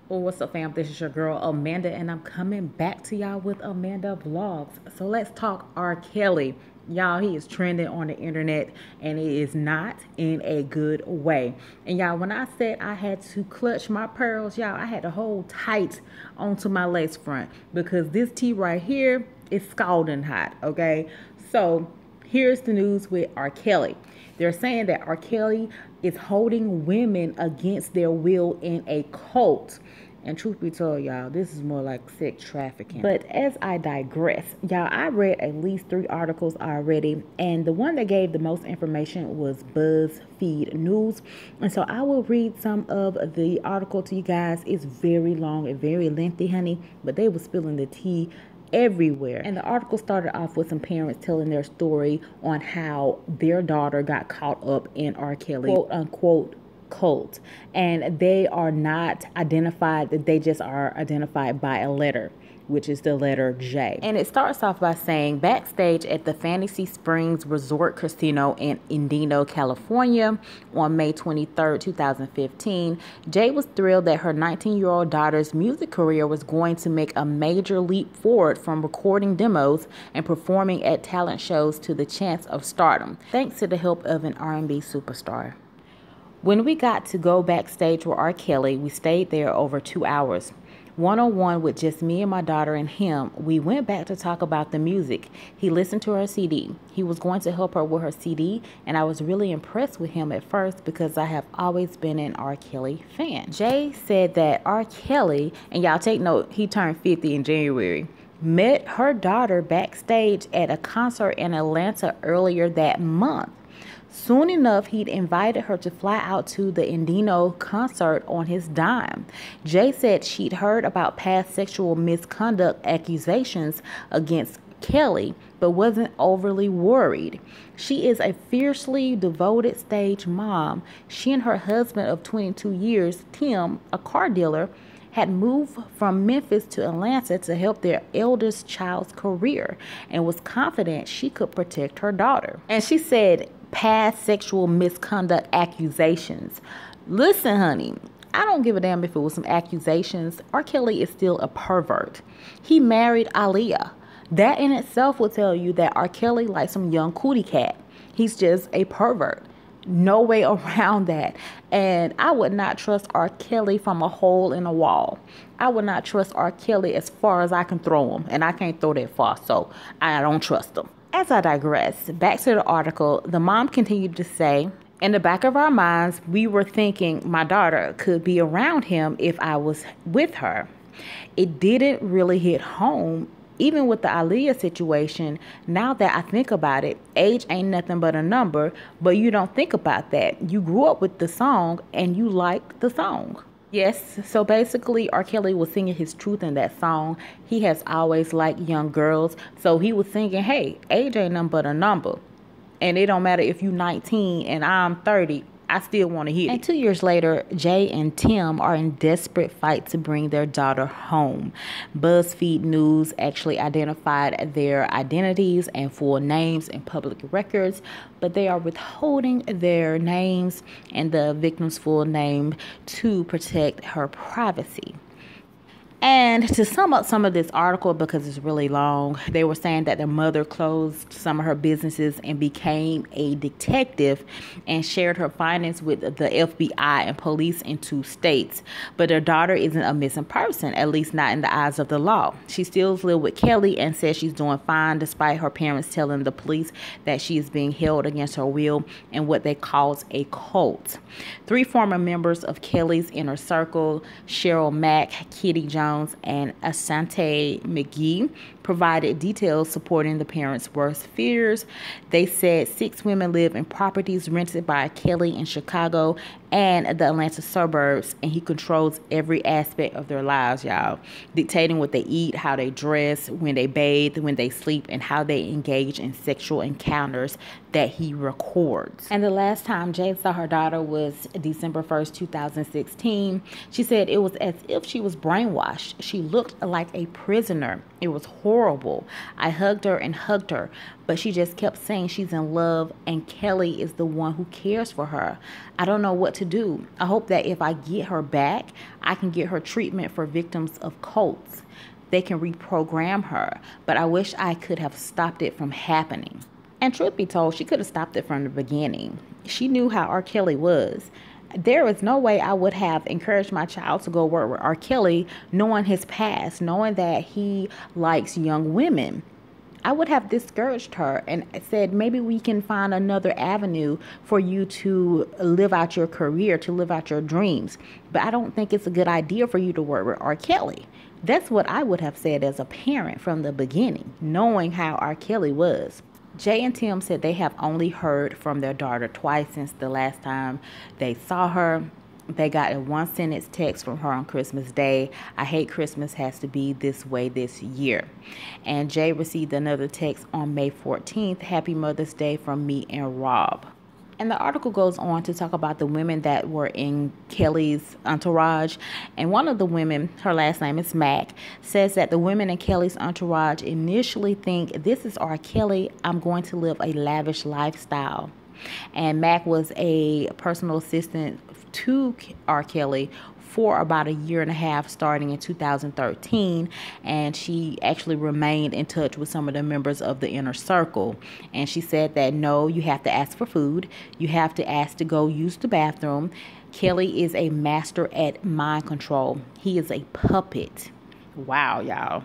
Well, what's up, fam? This is your girl Amanda, and I'm coming back to y'all with Amanda Vlogs. So let's talk R. Kelly. Y'all, he is trending on the internet, and it is not in a good way. And y'all, when I said I had to clutch my pearls, y'all, I had to hold tight onto my lace front because this tea right here is scalding hot, okay? So here's the news with R. Kelly. They're saying that R. Kelly is holding women against their will in a cult. And truth be told, y'all, this is more like sex trafficking. But as I digress, y'all, I read at least 3 articles already. And the one that gave the most information was Buzzfeed News. And so I will read some of the article to you guys. It's very long and very lengthy, honey. But they were spilling the tea everywhere. And the article started off with some parents telling their story on how their daughter got caught up in R. Kelly quote unquote cult, and they are not identified, that they just are identified by a letter, which is the letter J. And it starts off by saying, backstage at the Fantasy Springs Resort Casino in Encino, California on May 23rd, 2015, Jay was thrilled that her 19-year-old daughter's music career was going to make a major leap forward from recording demos and performing at talent shows to the chance of stardom, thanks to the help of an R&B superstar. When we got to go backstage with R. Kelly, we stayed there over 2 hours. One-on-one with just me and my daughter and him. We went back to talk about the music. He listened to her CD. He was going to help her with her CD, and I was really impressed with him at first because I have always been an R. Kelly fan. Jay said that R. Kelly, and y'all take note, he turned 50 in January, met her daughter backstage at a concert in Atlanta earlier that month. Soon enough, he'd invited her to fly out to the Encino concert on his dime. Jay said she'd heard about past sexual misconduct accusations against Kelly, but wasn't overly worried. She is a fiercely devoted stage mom. She and her husband of 22 years, Tim, a car dealer, had moved from Memphis to Atlanta to help their eldest child's career and was confident she could protect her daughter. And she said, past sexual misconduct accusations. Listen, honey, I don't give a damn if it was some accusations. R. Kelly is still a pervert. He married Aaliyah. That in itself will tell you that R. Kelly likes some young cootie cat. He's just a pervert. No way around that. And I would not trust R. Kelly from a hole in a wall. I would not trust R. Kelly as far as I can throw him. And I can't throw that far, so I don't trust him. As I digress, back to the article, the mom continued to say, in the back of our minds, we were thinking my daughter could be around him if I was with her. It didn't really hit home, even with the Aaliyah situation. Now that I think about it, age ain't nothing but a number, but you don't think about that. You grew up with the song and you like the song. Yes, so basically R. Kelly was singing his truth in that song. He has always liked young girls, so he was singing, hey, age ain't nothing but a number. And it don't matter if you 19 and I'm 30, I still want to hear it. And 2 years later, Jay and Tim are in desperate fight to bring their daughter home. Buzzfeed News actually identified their identities and full names in public records, but they are withholding their names and the victim's full name to protect her privacy. And to sum up some of this article, because it's really long, they were saying that the mother closed some of her businesses and became a detective and shared her findings with the FBI and police in 2 states. But her daughter isn't a missing person, at least not in the eyes of the law. She still lives with Kelly and says she's doing fine despite her parents telling the police that she is being held against her will in what they call a cult. 3 former members of Kelly's inner circle, Cheryl Mack, Kitty Jones, and Asante McGee, provided details supporting the parents' worst fears. They said 6 women live in properties rented by Kelly in Chicago and the Atlanta suburbs, and he controls every aspect of their lives, y'all, dictating what they eat, how they dress, when they bathe, when they sleep, and how they engage in sexual encounters that he records. And the last time Jay saw her daughter was December 1st, 2016. She said it was as if she was brainwashed. She looked like a prisoner. It was horrible. horrible. I hugged her and hugged her, but she just kept saying she's in love and Kelly is the one who cares for her. I don't know what to do. I hope that if I get her back, I can get her treatment for victims of cults. They can reprogram her, but I wish I could have stopped it from happening. And truth be told, she could have stopped it from the beginning. She knew how R. Kelly was. There is no way I would have encouraged my child to go work with R. Kelly, knowing his past, knowing that he likes young women. I would have discouraged her and said, maybe we can find another avenue for you to live out your career, to live out your dreams. But I don't think it's a good idea for you to work with R. Kelly. That's what I would have said as a parent from the beginning, knowing how R. Kelly was. Jay and Tim said they have only heard from their daughter twice since the last time they saw her. They got a one-sentence text from her on Christmas Day. I hate Christmas has to be this way this year. And Jay received another text on May 14th. Happy Mother's Day from me and Rob. And the article goes on to talk about the women that were in Kelly's entourage. And one of the women, her last name is Mac, says that the women in Kelly's entourage initially think, this is R. Kelly, I'm going to live a lavish lifestyle. And Mac was a personal assistant to R. Kelly for about a year and a half starting in 2013, and she actually remained in touch with some of the members of the inner circle. And she said that no, you have to ask for food, you have to ask to go use the bathroom. Kelly is a master at mind control. He is a puppet. Wow, y'all.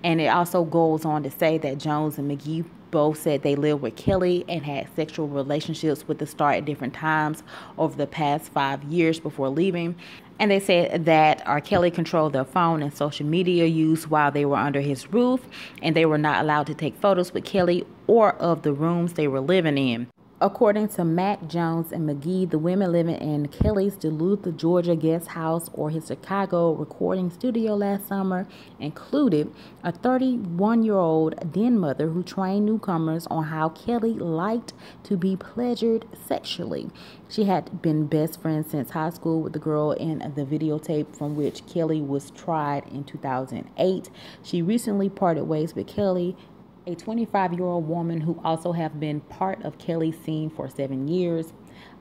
And it also goes on to say that Jones and McGee both said they lived with Kelly and had sexual relationships with the star at different times over the past 5 years before leaving. And they said that R. Kelly controlled their phone and social media use while they were under his roof, and they were not allowed to take photos with Kelly or of the rooms they were living in. According to Mac, Jones, and McGee, the women living in Kelly's Duluth, Georgia guest house or his Chicago recording studio last summer included a 31-year-old den mother who trained newcomers on how Kelly liked to be pleasured sexually. She had been best friends since high school with the girl in the videotape from which Kelly was tried in 2008. She recently parted ways with Kelly, a 25-year-old woman who also have been part of Kelly's scene for 7 years.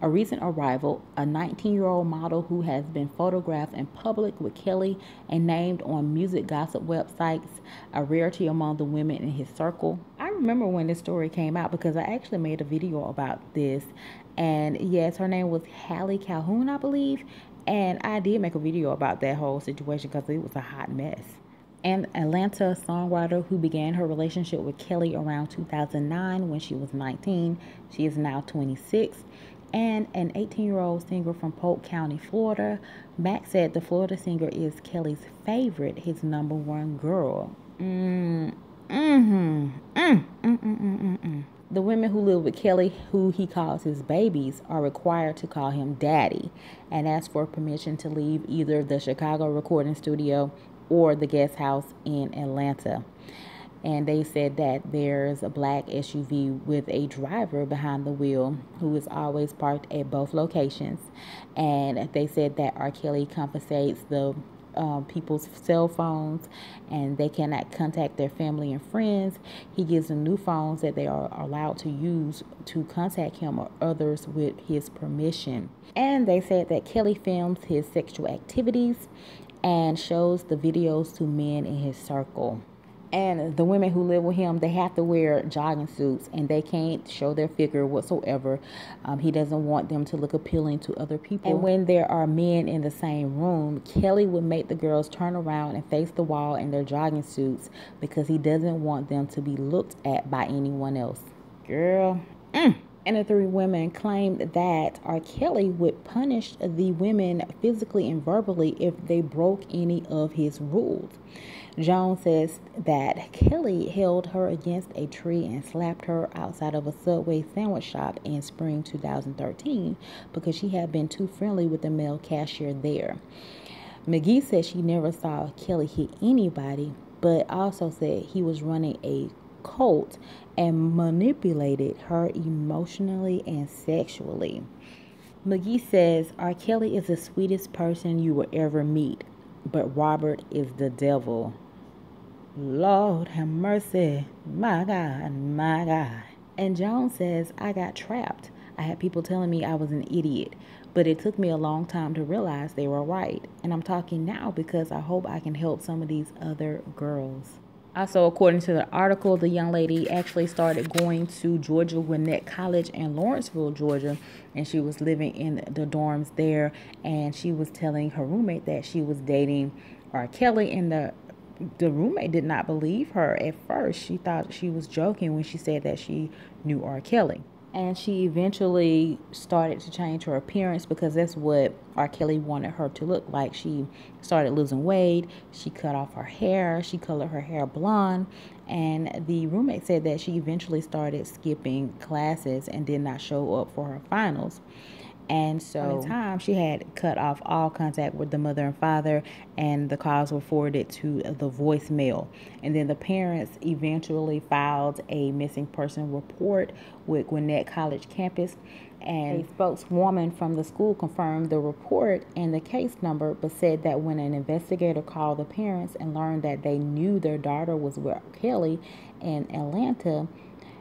A recent arrival, a 19-year-old model who has been photographed in public with Kelly and named on music gossip websites, a rarity among the women in his circle. I remember when this story came out because I actually made a video about this. And yes, her name was Hallie Calhoun, I believe. And I did make a video about that whole situation because it was a hot mess. An Atlanta songwriter who began her relationship with Kelly around 2009 when she was 19. She is now 26. And an 18-year-old singer from Polk County, Florida. Mac said the Florida singer is Kelly's favorite, his #1 girl. The women who live with Kelly, who he calls his babies, are required to call him daddy and ask for permission to leave either the Chicago recording studio or the guest house in Atlanta. And they said that there's a black SUV with a driver behind the wheel who is always parked at both locations. And they said that R. Kelly confiscates the people's cell phones and they cannot contact their family and friends. He gives them new phones that they are allowed to use to contact him or others with his permission. And they said that Kelly films his sexual activities and shows the videos to men in his circle. And the women who live with him, they have to wear jogging suits and they can't show their figure whatsoever. He doesn't want them to look appealing to other people. And when there are men in the same room, Kelly would make the girls turn around and face the wall in their jogging suits because he doesn't want them to be looked at by anyone else. Girl. And the three women claimed that R. Kelly would punish the women physically and verbally if they broke any of his rules. Jones says that Kelly held her against a tree and slapped her outside of a Subway sandwich shop in spring 2013 because she had been too friendly with the male cashier there. McGee said she never saw Kelly hit anybody, but also said he was running a cult and manipulated her emotionally and sexually. McGee says R. Kelly is the sweetest person you will ever meet, but Robert is the devil. Lord have mercy. My God, my God. And Jones says, I got trapped. I had people telling me I was an idiot, but it took me a long time to realize they were right. And I'm talking now because I hope I can help some of these other girls. Also, according to the article, the young lady actually started going to Georgia Gwinnett College in Lawrenceville, Georgia, and she was living in the dorms there. And she was telling her roommate that she was dating R. Kelly, and the roommate did not believe her at first. She thought she was joking when she said that she knew R. Kelly. And she eventually started to change her appearance because that's what R. Kelly wanted her to look like. She started losing weight. She cut off her hair. She colored her hair blonde. And the roommate said that she eventually started skipping classes and did not show up for her finals. And so, in time, she had cut off all contact with the mother and father, and the calls were forwarded to the voicemail. And then the parents eventually filed a missing person report with Gwinnett College campus. And a spokeswoman from the school confirmed the report and the case number, but said that when an investigator called the parents and learned that they knew their daughter was with Kelly in Atlanta,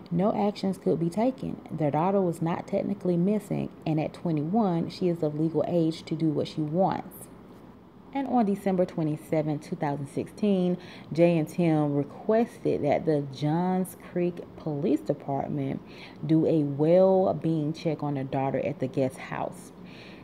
no actions could be taken. Their daughter was not technically missing, and at 21, she is of legal age to do what she wants. And on December 27, 2016, Jay and Tim requested that the Johns Creek Police Department do a well-being check on their daughter at the guest house.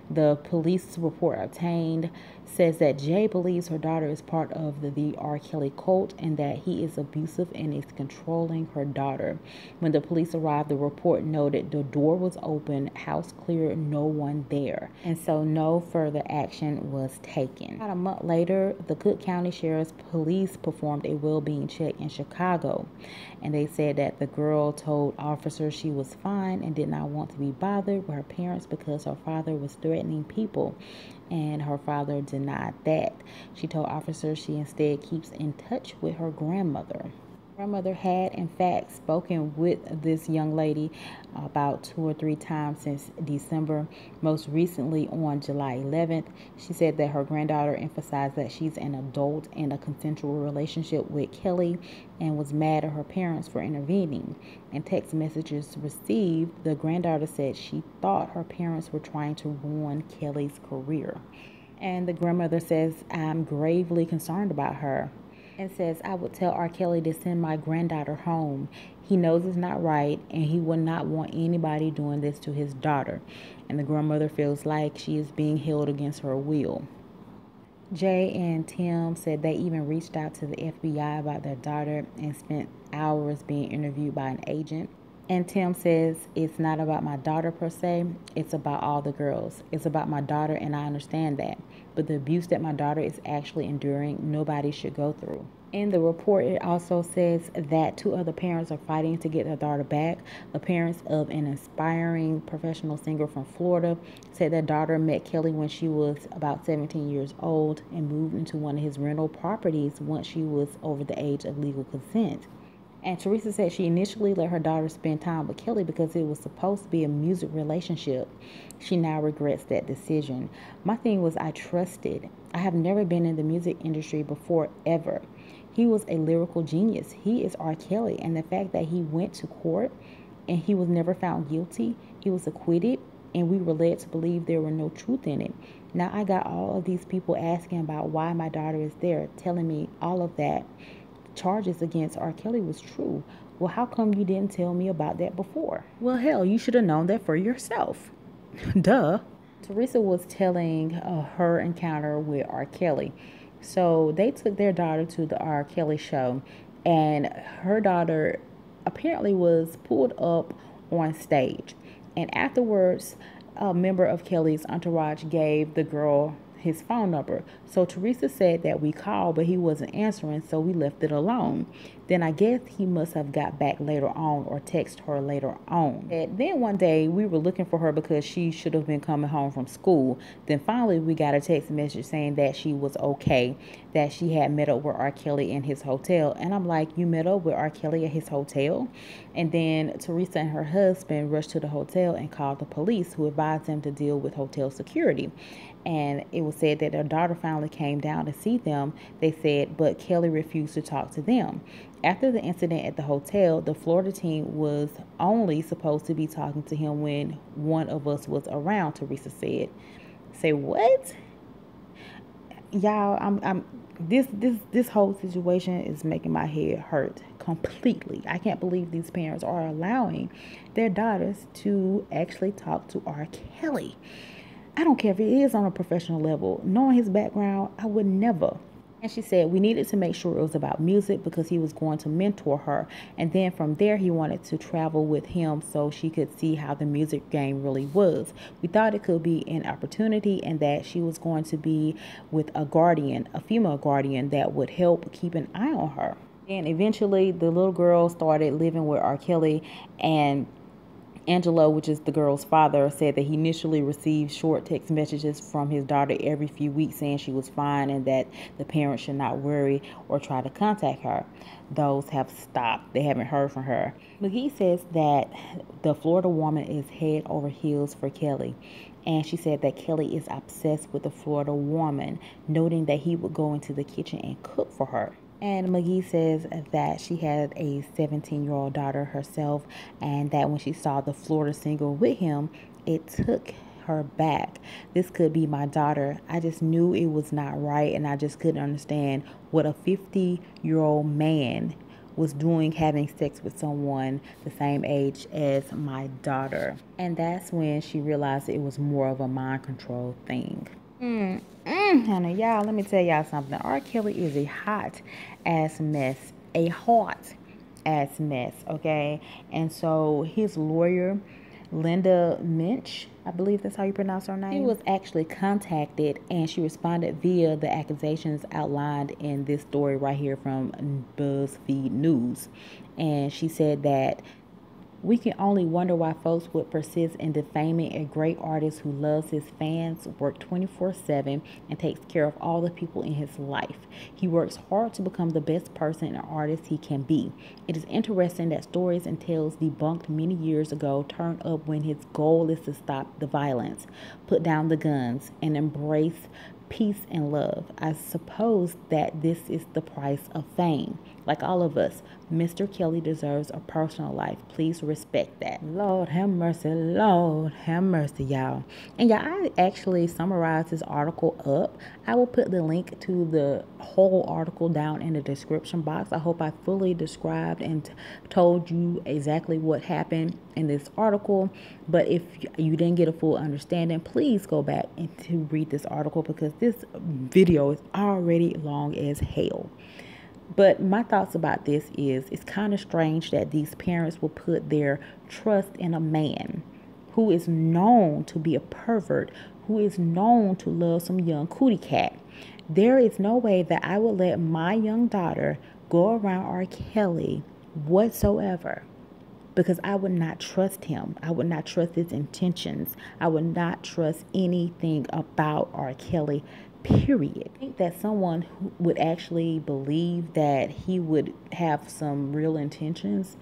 The police report obtained says that Jay believes her daughter is part of the R. Kelly cult and that he is abusive and is controlling her daughter. When the police arrived, the report noted the door was open, house clear, no one there. And so no further action was taken. About a month later, the Cook County Sheriff's Police performed a well-being check in Chicago. And they said that the girl told officers she was fine and did not want to be bothered with her parents because her father was threatening people, and her father denied that. She told officers she instead keeps in touch with her grandmother. Grandmother had in fact spoken with this young lady about 2 or 3 times since December. Most recently on July 11th, she said that her granddaughter emphasized that she's an adult in a consensual relationship with Kelly and was mad at her parents for intervening. In text messages received, the granddaughter said she thought her parents were trying to ruin Kelly's career. And the grandmother says, I'm gravely concerned about her. And says, I would tell R. Kelly to send my granddaughter home. He knows it's not right, and he would not want anybody doing this to his daughter. And the grandmother feels like she is being held against her will. Jay and Tim said they even reached out to the FBI about their daughter and spent hours being interviewed by an agent. And Tim says, it's not about my daughter per se, it's about all the girls. It's about my daughter, and I understand that. But the abuse that my daughter is actually enduring, nobody should go through. In the report, it also says that 2 other parents are fighting to get their daughter back. The parents of an aspiring professional singer from Florida said their daughter met Kelly when she was about 17 years old and moved into one of his rental properties once she was over the age of legal consent. And Teresa said she initially let her daughter spend time with Kelly because it was supposed to be a music relationship. She now regrets that decision. My thing was I trusted. I have never been in the music industry before, ever. He was a lyrical genius. He is R. Kelly. And the fact that he went to court and he was never found guilty, he was acquitted, and we were led to believe there were no truth in it. Now I got all of these people asking about why my daughter is there, telling me all of that charges against R. Kelly was true. Well, how come you didn't tell me about that before? Well, hell, you should have known that for yourself. Duh. Teresa was telling her encounter with R. Kelly. So they took their daughter to the R. Kelly show, and her daughter apparently was pulled up on stage. And afterwards, a member of Kelly's entourage gave the girl his phone number. So Teresa said that we called, but he wasn't answering, so we left it alone. Then I guess he must have got back later on or texted her later on. And then one day we were looking for her because she should have been coming home from school. Then finally we got a text message saying that she was okay, that she had met up with R. Kelly in his hotel. And I'm like, you met up with R. Kelly at his hotel? And then Teresa and her husband rushed to the hotel and called the police, who advised them to deal with hotel security. and it was said that their daughter finally came down to see them. They said, but Kelly refused to talk to them. After the incident at the hotel, the Florida team was only supposed to be talking to him when one of us was around, Teresa said. Say what? Y'all, I'm this whole situation is making my head hurt completely. I can't believe these parents are allowing their daughters to actually talk to R. Kelly. I don't care if it is on a professional level. Knowing his background, I would never. And she said we needed to make sure it was about music because he was going to mentor her. And then from there, he wanted to travel with him so she could see how the music game really was. We thought it could be an opportunity and that she was going to be with a guardian, a female guardian that would help keep an eye on her. And eventually, the little girl started living with R. Kelly, and Angelo, which is the girl's father, said that he initially received short text messages from his daughter every few weeks saying she was fine and that the parents should not worry or try to contact her. Those have stopped. They haven't heard from her. McGee says that the Florida woman is head over heels for Kelly. And she said that Kelly is obsessed with the Florida woman, noting that he would go into the kitchen and cook for her. And McGee says that she had a 17-year-old daughter herself, and that when she saw the Florida single with him, it took her back. This could be my daughter. I just knew it was not right, and I just couldn't understand what a 50-year-old man was doing, having sex with someone the same age as my daughter. And that's when she realized it was more of a mind control thing. Honey, y'all, let me tell y'all something. R. Kelly is a hot ass mess. A hot ass mess, okay? And so his lawyer, Linda Minch, I believe that's how you pronounce her name, she was actually contacted, and she responded via the accusations outlined in this story right here from Buzzfeed News. And she said that we can only wonder why folks would persist in defaming a great artist who loves his fans, works 24/7, and takes care of all the people in his life. He works hard to become the best person and artist he can be. It is interesting that stories and tales debunked many years ago turn up when his goal is to stop the violence, put down the guns, and embrace peace and love. I suppose that this is the price of fame. Like all of us, Mr. Kelly deserves a personal life. Please respect that. Lord have mercy, Lord have mercy, y'all. And y'all, I actually summarized this article up. I will put the link to the whole article down in the description box. I hope I fully described and told you exactly what happened in this article. But if you didn't get a full understanding, please go back and to read this article because this video is already long as hell. But my thoughts about this is it's kind of strange that these parents will put their trust in a man who is known to be a pervert, who is known to love some young cootie cat. There is no way that I would let my young daughter go around R. Kelly whatsoever, because I would not trust him. I would not trust his intentions. I would not trust anything about R. Kelly, period. I think that someone who would actually believe that he would have some real intentions,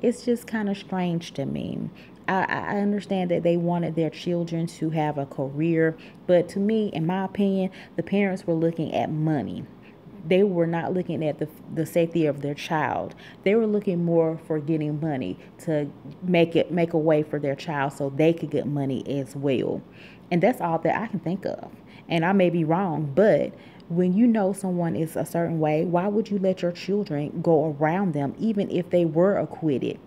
it's just kind of strange to me. I understand that they wanted their children to have a career, but to me, in my opinion, the parents were looking at money. They were not looking at the safety of their child. They were looking more for getting money to make a way for their child so they could get money as well. And that's all that I can think of. And I may be wrong, but when you know someone is a certain way, why would you let your children go around them even if they were acquitted?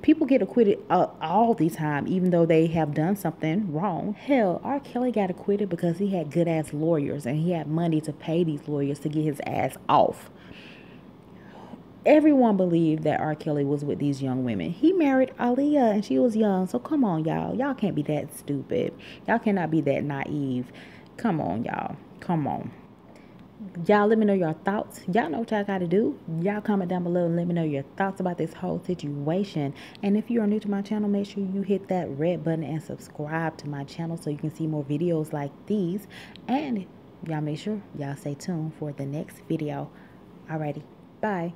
People get acquitted all the time, even though they have done something wrong. Hell, R. Kelly got acquitted because he had good-ass lawyers, and he had money to pay these lawyers to get his ass off. Everyone believed that R. Kelly was with these young women. He married Aaliyah, and she was young, so come on, y'all. Y'all can't be that stupid. Y'all cannot be that naive. Come on, y'all. Come on. Y'all let me know your thoughts. Y'all know what y'all got to do. Y'all comment down below and let me know your thoughts about this whole situation. And if you are new to my channel, make sure you hit that red button and subscribe to my channel so you can see more videos like these. And y'all make sure y'all stay tuned for the next video. Alrighty, bye.